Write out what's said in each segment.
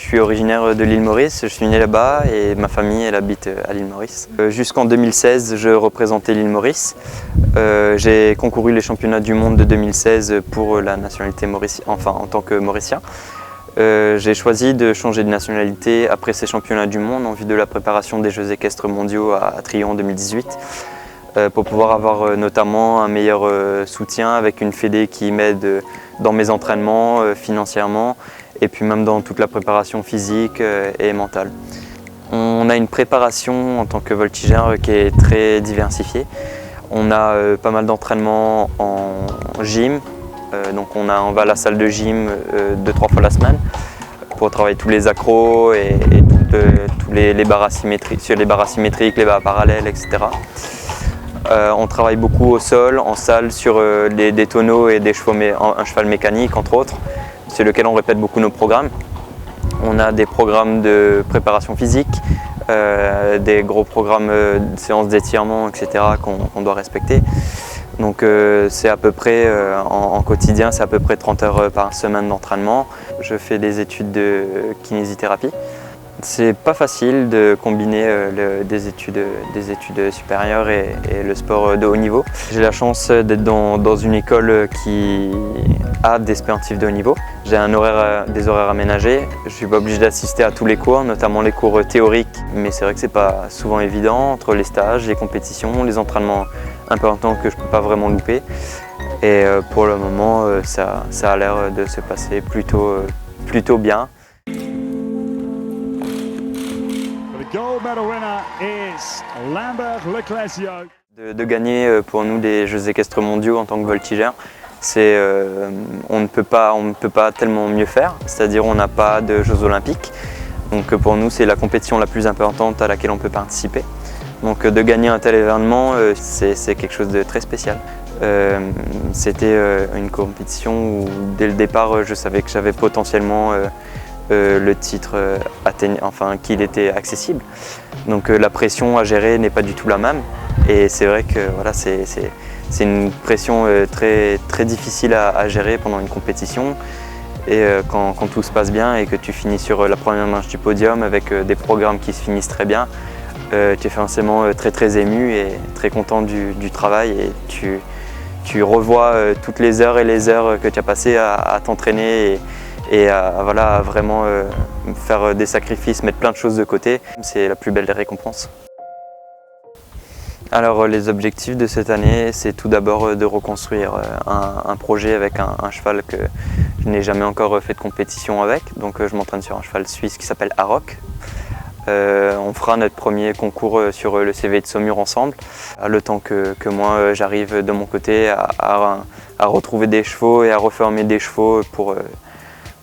suis originaire de l'île Maurice, je suis né là-bas et ma famille elle habite à l'île Maurice. Jusqu'en 2016, je représentais l'île Maurice. J'ai concouru les championnats du monde de 2016 pour la nationalité mauricienne, enfin en tant que mauricien. J'ai choisi de changer de nationalité après ces championnats du monde en vue de la préparation des Jeux équestres mondiaux à Tryon en 2018 pour pouvoir avoir notamment un meilleur soutien avec une fédé qui m'aide dans mes entraînements financièrement et puis même dans toute la préparation physique et mentale. On a une préparation en tant que voltigeur qui est très diversifiée. On a pas mal d'entraînements en gym. Donc on va à la salle de gym 2-3 fois la semaine pour travailler tous les accros et tous les barres asymétriques, sur les barres asymétriques, les barres parallèles, etc. On travaille beaucoup au sol, en salle, sur des tonneaux et des chevaux, un cheval mécanique entre autres, sur lequel on répète beaucoup nos programmes. On a des programmes de préparation physique, des gros programmes de séances d'étirement, etc. qu'on doit respecter. Donc c'est à peu près, en quotidien, c'est à peu près 30 heures par semaine d'entraînement. Je fais des études de kinésithérapie. C'est pas facile de combiner des études supérieures et le sport de haut niveau. J'ai la chance d'être dans une école qui a des sportifs de haut niveau. J'ai des horaires aménagés. Je suis pas obligé d'assister à tous les cours, notamment les cours théoriques. Mais c'est vrai que c'est pas souvent évident entre les stages, les compétitions, les entraînements importants que je peux pas vraiment louper. Et pour le moment, ça a l'air de se passer plutôt bien. De gagner pour nous des Jeux équestres mondiaux en tant que voltigeur, on ne peut pas tellement mieux faire, c'est-à-dire on n'a pas de Jeux olympiques. Donc pour nous c'est la compétition la plus importante à laquelle on peut participer. Donc de gagner un tel événement, c'est quelque chose de très spécial. C'était une compétition où dès le départ je savais que j'avais potentiellement le titre qu'il était accessible. Donc la pression à gérer n'est pas du tout la même et c'est vrai que voilà, c'est une pression très difficile à gérer pendant une compétition et quand tout se passe bien et que tu finis sur la première marche du podium avec des programmes qui se finissent très bien, tu es forcément très ému et très content du travail et tu revois toutes les heures et les heures que tu as passées à t'entraîner et à vraiment faire des sacrifices, mettre plein de choses de côté. C'est la plus belle des récompenses. Alors les objectifs de cette année, c'est tout d'abord de reconstruire un projet avec un cheval que je n'ai jamais encore fait de compétition avec. Donc je m'entraîne sur un cheval suisse qui s'appelle Aroc. On fera notre premier concours sur le CV de Saumur ensemble, le temps que moi j'arrive de mon côté à retrouver des chevaux et à reformer des chevaux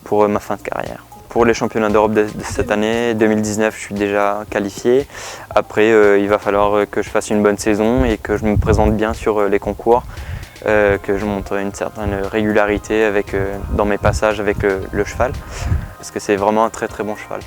pour ma fin de carrière. Pour les championnats d'Europe de cette année, 2019, je suis déjà qualifié. Après, il va falloir que je fasse une bonne saison et que je me présente bien sur les concours, que je montre une certaine régularité dans mes passages avec le cheval, parce que c'est vraiment un très bon cheval.